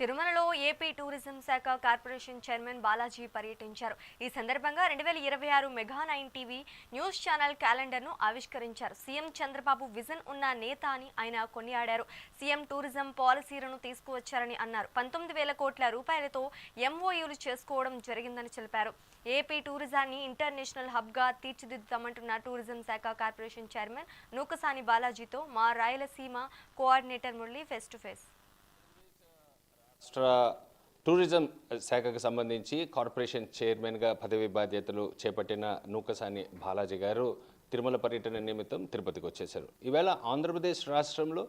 తిరుమలలో AP tourism శాఖ corporation chairman Balaji పర్యటించారు. ఈ సందర్భంగా 2026 మెగా 9 టీవీ న్యూస్ ఛానల్ క్యాలెండర్ను ఆవిష్కరించారు. సీఎం చంద్రబాబు విజన్ ఉన్న నేత అని ఆయన కొనియాడారు. సీఎం టూరిజం పాలసీలను తీసుకువచ్చారని అన్నారు. 19,000 కోట్ల రూపాయలతో ఎంఓయూలు చేసుకోవడం జరిగిందని తెలిపారు. ఏపీ టూరిజాన్ని ఇంటర్నేషనల్ హబ్గా తీర్చిదిద్దుతామంటున్న టూరిజం శాఖ కార్పొరేషన్ చైర్మన్ నూకసాని బాలాజీతో మా Rayalaseema coordinator Murali face to face. రాష్ట్ర టూరిజం శాఖకు సంబంధించి కార్పొరేషన్ చైర్మన్గా పదవి బాధ్యతలు చేపట్టిన నూకసాని బాలాజీ గారు తిరుమల పర్యటన నిమిత్తం తిరుపతికి వచ్చేశారు. ఈవేళ ఆంధ్రప్రదేశ్ రాష్ట్రంలో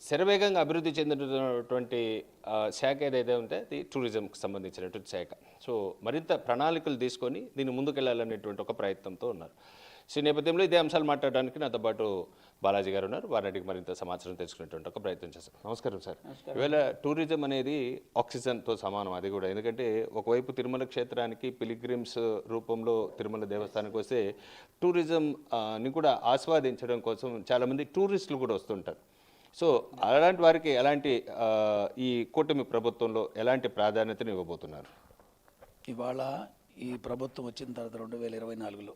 శరవేగంగా అభివృద్ధి చెందుతున్నటువంటి శాఖ ఏదైతే ఉంటే అది టూరిజంకి సంబంధించినటువంటి శాఖ. సో మరింత ప్రణాళికలు తీసుకొని దీన్ని ముందుకెళ్లాలనేటువంటి ఒక ప్రయత్నంతో ఉన్నారు. సో ఈ నేపథ్యంలో ఇదే అంశాలు మాట్లాడడానికి నాతో పాటు బాలాజీ గారు ఉన్నారు. వారికి మరింత సమాచారం తెలుసుకునేటువంటి ఒక ప్రయత్నం చేశారు. నమస్కారం సార్. ఈవేళ టూరిజం అనేది ఆక్సిజన్తో సమానం. అది కూడా ఎందుకంటే ఒకవైపు తిరుమల క్షేత్రానికి పిలిగ్రిమ్స్ రూపంలో తిరుమల దేవస్థానానికి వస్తే టూరిజంని కూడా ఆస్వాదించడం కోసం చాలామంది టూరిస్టులు కూడా వస్తుంటారు. సో అలాంటి వారికి ఎలాంటి ఈ కూటమి ప్రభుత్వంలో ఎలాంటి ప్రాధాన్యతను ఇవ్వబోతున్నారు? ఇవాళ ఈ ప్రభుత్వం వచ్చిన తర్వాత 2024లో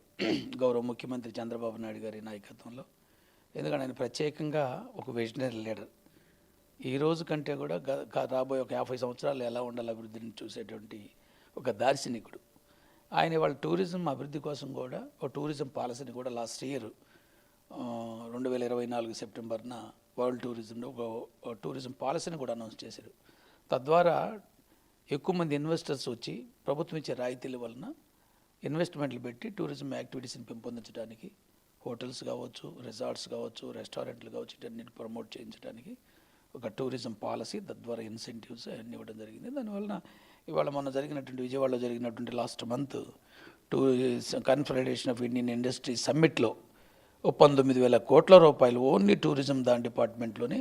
గౌరవ ముఖ్యమంత్రి చంద్రబాబు నాయుడు గారి నాయకత్వంలో, ఎందుకంటే ఆయన ప్రత్యేకంగా ఒక విజనరీ లీడర్, ఈ రోజు కంటే కూడా రాబోయే ఒక 50 సంవత్సరాలు ఎలా ఉండాలి అభివృద్ధిని చూసేటువంటి ఒక దార్శనికుడు ఆయన. వాళ్ళ టూరిజం అభివృద్ధి కోసం కూడా ఒక టూరిజం పాలసీని కూడా లాస్ట్ ఇయర్ 2024 సెప్టెంబర్న వరల్డ్ టూరిజంలో ఒక టూరిజం పాలసీని కూడా అనౌన్స్ చేశారు. తద్వారా ఎక్కువ మంది ఇన్వెస్టర్స్ వచ్చి ప్రభుత్వం ఇచ్చే రాయితీల వలన ఇన్వెస్ట్మెంట్లు పెట్టి టూరిజం యాక్టివిటీస్ని పెంపొందించడానికి, హోటల్స్ కావచ్చు, రిసార్ట్స్ కావచ్చు, రెస్టారెంట్లు కావచ్చు, వీటన్నిటిని ప్రమోట్ చేయించడానికి ఒక టూరిజం పాలసీ, తద్వారా ఇన్సెంటివ్స్ అన్నీ ఇవ్వడం జరిగింది. దానివలన ఇవాళ మొన్న జరిగినటువంటి విజయవాడలో జరిగినటువంటి last month confederation of Indian industry సమ్మిట్లో 19,000 కోట్ల రూపాయలు ఓన్లీ టూరిజం డిపార్ట్మెంట్లోనే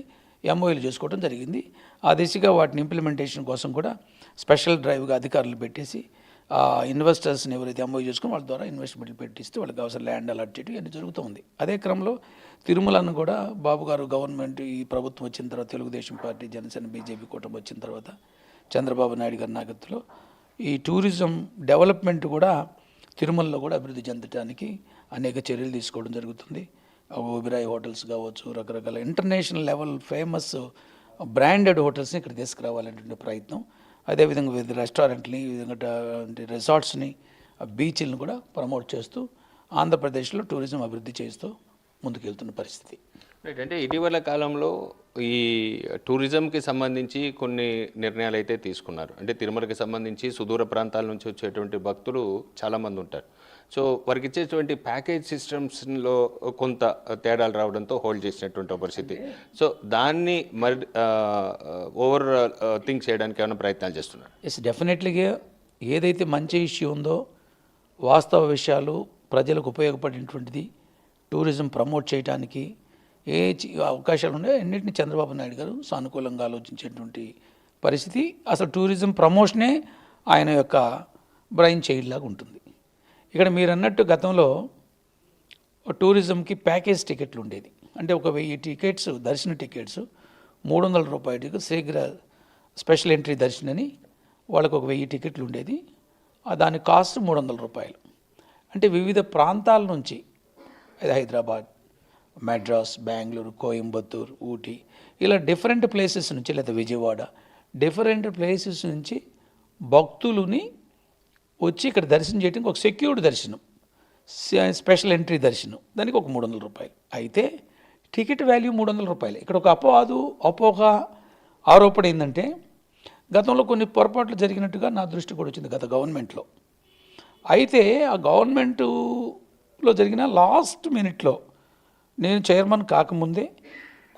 ఎంఓయూలు చేసుకోవడం జరిగింది. ఆ దిశగా వాటిని ఇంప్లిమెంటేషన్ కోసం కూడా స్పెషల్ డ్రైవ్గా అధికారులు పెట్టేసి ఇన్వెస్టర్స్ని ఎవరైతే ఎంఓయూ చేసుకుని వాళ్ళ ద్వారా ఇన్వెస్ట్మెంట్లు పెట్టిస్తే వాళ్ళకి అవసరం ల్యాండ్ అలాట్ చేయడం ఇవన్నీ జరుగుతుంది. అదే క్రమంలో తిరుమలను కూడా బాబు గారు గవర్నమెంట్ ఈ ప్రభుత్వం వచ్చిన తర్వాత, తెలుగుదేశం పార్టీ, జనసేన, బీజేపీ కూటమి వచ్చిన తర్వాత చంద్రబాబు నాయుడు గారి నాయకత్వంలో ఈ టూరిజం డెవలప్మెంట్ కూడా తిరుమలలో కూడా అభివృద్ధి చెందడానికి అనేక చర్యలు తీసుకోవడం జరుగుతుంది. ఓబెరాయ్ హోటల్స్ కావచ్చు, రకరకాల ఇంటర్నేషనల్ లెవెల్ ఫేమస్ బ్రాండెడ్ హోటల్స్ని ఇక్కడ తీసుకురావాలనేటువంటి ప్రయత్నం. అదేవిధంగా వివిధ రెస్టారెంట్ని, ఈ విధంగా రిసార్ట్స్ని, బీచ్లను కూడా ప్రమోట్ చేస్తూ ఆంధ్రప్రదేశ్లో టూరిజం అభివృద్ధి చేస్తూ ముందుకెళ్తున్న పరిస్థితి. అంటే ఇటీవల కాలంలో ఈ టూరిజంకి సంబంధించి కొన్ని నిర్ణయాలు అయితే తీసుకున్నారు. అంటే తిరుమలకి సంబంధించి సుదూర ప్రాంతాల నుంచి వచ్చేటువంటి భక్తులు చాలామంది ఉంటారు. సో వారికి ఇచ్చేటువంటి ప్యాకేజ్ సిస్టమ్స్లో కొంత తేడాలు రావడంతో హోల్డ్ చేసినటువంటి పరిస్థితి. సో దాన్ని మరి ఓవర్ థింక్ చేయడానికి ఏమైనా ప్రయత్నాలు చేస్తున్నారు? ఎస్, డెఫినెట్లీగా ఏదైతే మంచి ఇష్యూ ఉందో, వాస్తవ విషయాలు ప్రజలకు ఉపయోగపడేటువంటిది టూరిజం ప్రమోట్ చేయడానికి ఏ అవకాశాలు ఉన్నాయో అన్నింటినీ చంద్రబాబు నాయుడు గారు సానుకూలంగా ఆలోచించేటువంటి పరిస్థితి. అసలు టూరిజం ప్రమోషనే ఆయన యొక్క బ్రెయిన్ చైల్డ్ లాగా ఉంటుంది. ఇక్కడ మీరు అన్నట్టు గతంలో టూరిజంకి ప్యాకేజ్ టికెట్లు ఉండేది. అంటే ఒక 1000 టికెట్స్, దర్శన టికెట్స్ 300 రూపాయలకి శీఘ్ర స్పెషల్ ఎంట్రీ దర్శనం అని వాళ్ళకు ఒక 1000 టికెట్లు ఉండేది. దాని కాస్ట్ 300 రూపాయలు. అంటే వివిధ ప్రాంతాల నుంచి హైదరాబాద్, మెడ్రాస్, బెంగళూరు, కోయంబత్తూర్, ఊటీ, ఇలా డిఫరెంట్ ప్లేసెస్ నుంచి, లేదా విజయవాడ, డిఫరెంట్ ప్లేసెస్ నుంచి భక్తులని వచ్చి ఇక్కడ దర్శనం చేయడానికి ఒక సెక్యూర్డ్ దర్శనం, స్పెషల్ ఎంట్రీ దర్శనం, దానికి ఒక 300 రూపాయలు. అయితే టికెట్ వాల్యూ 300 రూపాయలు. ఇక్కడ ఒక అపోహ ఆరోపణ ఏంటంటే, గతంలో కొన్ని పొరపాట్లు జరిగినట్టుగా నా దృష్టి కూడా వచ్చింది గత గవర్నమెంట్లో. అయితే ఆ గవర్నమెంట్లో జరిగిన లాస్ట్ మినిట్లో, నేను చైర్మన్ కాకముందే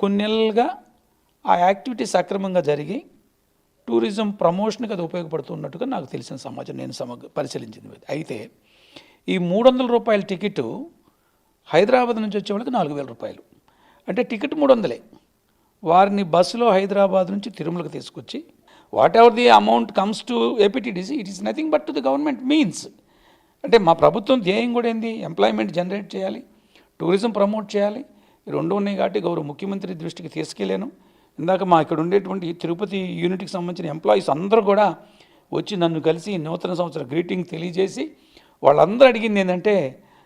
కొన్ని నెలలుగా ఆ యాక్టివిటీస్ సక్రమంగా జరిగి టూరిజం ప్రమోషన్కి అది ఉపయోగపడుతున్నట్టుగా నాకు తెలిసిన సమాచారం నేను పరిశీలించింది. అయితే ఈ 300 రూపాయల టికెట్ హైదరాబాద్ నుంచి వచ్చే వాళ్ళకి 4,000 రూపాయలు. అంటే టికెట్ 300. వారిని బస్సులో హైదరాబాద్ నుంచి తిరుమలకు తీసుకొచ్చి, what ever the amount comes to APTDC, it is nothing but to the government means. అంటే మా ప్రభుత్వం ధ్యేయం కూడా ఏంది? ఎంప్లాయ్మెంట్ జనరేట్ చేయాలి, టూరిజం ప్రమోట్ చేయాలి. ఈ రెండు ఉన్నాయి కాబట్టి గౌరవ ముఖ్యమంత్రి దృష్టికి తీసుకెళ్ళాను. ఇందాక మా ఇక్కడ ఉండేటువంటి తిరుపతి యూనిట్కి సంబంధించిన ఎంప్లాయీస్ అందరూ కూడా వచ్చి నన్ను కలిసి నూతన సంవత్సర గ్రీటింగ్ తెలియజేసి వాళ్ళందరూ అడిగింది ఏంటంటే,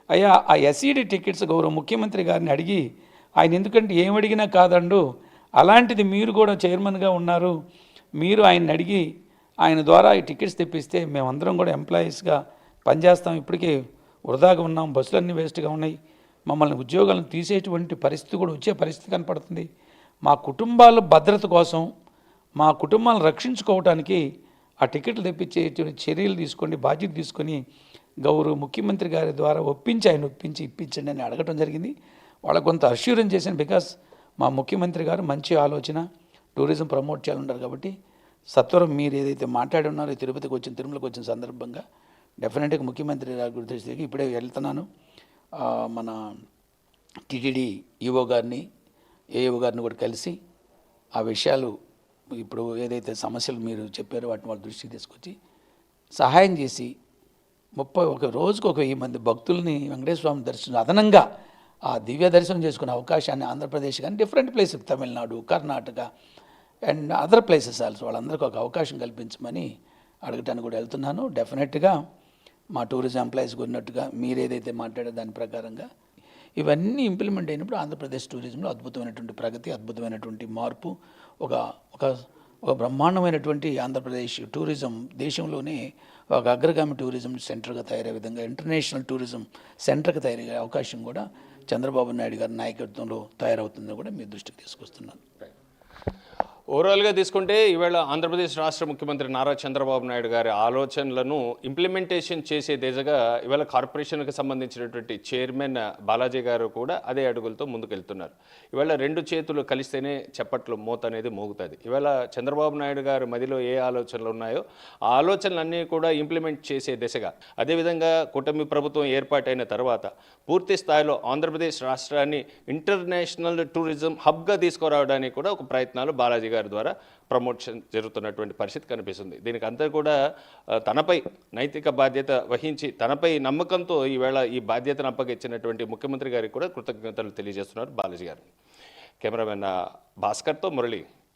అయ్యా ఆ ఎస్ఈడి టికెట్స్ గౌరవ ముఖ్యమంత్రి గారిని అడిగి ఆయన ఎందుకంటే ఏం అడిగినా కాదండు, అలాంటిది మీరు కూడా చైర్మన్గా ఉన్నారు, మీరు ఆయన్ని అడిగి ఆయన ద్వారా ఈ టికెట్స్ తెప్పిస్తే మేమందరం కూడా ఎంప్లాయీస్గా పనిచేస్తాం, ఇప్పటికే వృధాగా ఉన్నాం, బస్సులన్నీ వేస్ట్గా ఉన్నాయి, మమ్మల్ని ఉద్యోగాలను తీసేటువంటి పరిస్థితి కూడా వచ్చే పరిస్థితి కనపడుతుంది, మా కుటుంబాల భద్రత కోసం మా కుటుంబాలను రక్షించుకోవడానికి ఆ టికెట్లు తెప్పించే చర్యలు తీసుకోండి, బాధ్యత తీసుకొని గౌరవ ముఖ్యమంత్రి గారి ద్వారా ఆయన ఒప్పించి ఇప్పించండి అని అడగటం జరిగింది. వాళ్ళకు కొంత అష్యూరెన్స్ చేశాను. బికాస్ మా ముఖ్యమంత్రి గారు మంచి ఆలోచన, టూరిజం ప్రమోట్ చేయాలన్నారు కాబట్టి సత్వరం మీరు ఏదైతే మాట్లాడి ఉన్నారో తిరుమలకి వచ్చిన సందర్భంగా డెఫినెట్గా ముఖ్యమంత్రి గారి గురించి ఇప్పుడే వెళ్తున్నాను. మన టీటీడీ ఈఓ గారిని ఏఓ గారిని కూడా కలిసి ఆ విషయాలు ఇప్పుడు ఏదైతే సమస్యలు మీరు చెప్పారో వాటిని వాళ్ళ దృష్టికి తీసుకొచ్చి సహాయం చేసి 31 రోజుకు 1000 మంది భక్తుల్ని వెంకటేశ్వర స్వామి దర్శనం అదనంగా ఆ దివ్య దర్శనం చేసుకునే అవకాశాన్ని ఆంధ్రప్రదేశ్ కానీ different places Tamil Nadu, Karnataka and other places also వాళ్ళందరికీ ఒక అవకాశం కల్పించమని అడగటానికి కూడా వెళ్తున్నాను. డెఫినెట్గా మా టూరిజం ఎంప్లాయీస్కి ఉన్నట్టుగా మీరు ఏదైతే మాట్లాడే దాని ప్రకారంగా ఇవన్నీ ఇంప్లిమెంట్ అయినప్పుడు ఆంధ్రప్రదేశ్ టూరిజంలో అద్భుతమైనటువంటి ప్రగతి, అద్భుతమైనటువంటి మార్పు, ఒక ఒక ఒక బ్రహ్మాండమైనటువంటి ఆంధ్రప్రదేశ్ టూరిజం దేశంలోనే ఒక అగ్రగామి టూరిజం సెంటర్గా తయారయ్యే విధంగా ఇంటర్నేషనల్ టూరిజం సెంటర్గా తయారయ్యే అవకాశం కూడా చంద్రబాబు నాయుడు గారి నాయకత్వంలో తయారవుతుందని కూడా మీ దృష్టికి తీసుకొస్తున్నాను. ఓవరాల్గా తీసుకుంటే ఈవేళ ఆంధ్రప్రదేశ్ రాష్ట్ర ముఖ్యమంత్రి నారా చంద్రబాబు నాయుడు గారి ఆలోచనలను ఇంప్లిమెంటేషన్ చేసే దిశగా ఇవాళ కార్పొరేషన్కి సంబంధించినటువంటి చైర్మన్ బాలాజీ గారు కూడా అదే అడుగులతో ముందుకెళ్తున్నారు. ఇవాళ 2 చేతులు కలిస్తేనే చప్పట్లు మోత అనేది మోగుతుంది. ఇవాళ చంద్రబాబు నాయుడు గారి మదిలో ఏ ఆలోచనలు ఉన్నాయో ఆ ఆలోచనలన్నీ కూడా ఇంప్లిమెంట్ చేసే దిశగా, అదేవిధంగా కూటమి ప్రభుత్వం ఏర్పాటైన తర్వాత పూర్తి స్థాయిలో ఆంధ్రప్రదేశ్ రాష్ట్రాన్ని ఇంటర్నేషనల్ టూరిజం హబ్గా తీసుకురావడానికి కూడా ఒక ప్రయత్నాలు బాలాజీ గారి ద్వారా ప్రమోషన్ జరుగుతున్నటువంటి పరిస్థితి కనిపిస్తుంది. దీనికి అంతా కూడా తనపై నైతిక బాధ్యత వహించి తనపై నమ్మకంతో ఈవేళ ఈ బాధ్యతను అప్పగించినటువంటి ముఖ్యమంత్రి గారికి కూడా కృతజ్ఞతలు తెలియజేస్తున్నారు బాలాజీ గారు. కెమెరామెన్ భాస్కర్తో మురళి.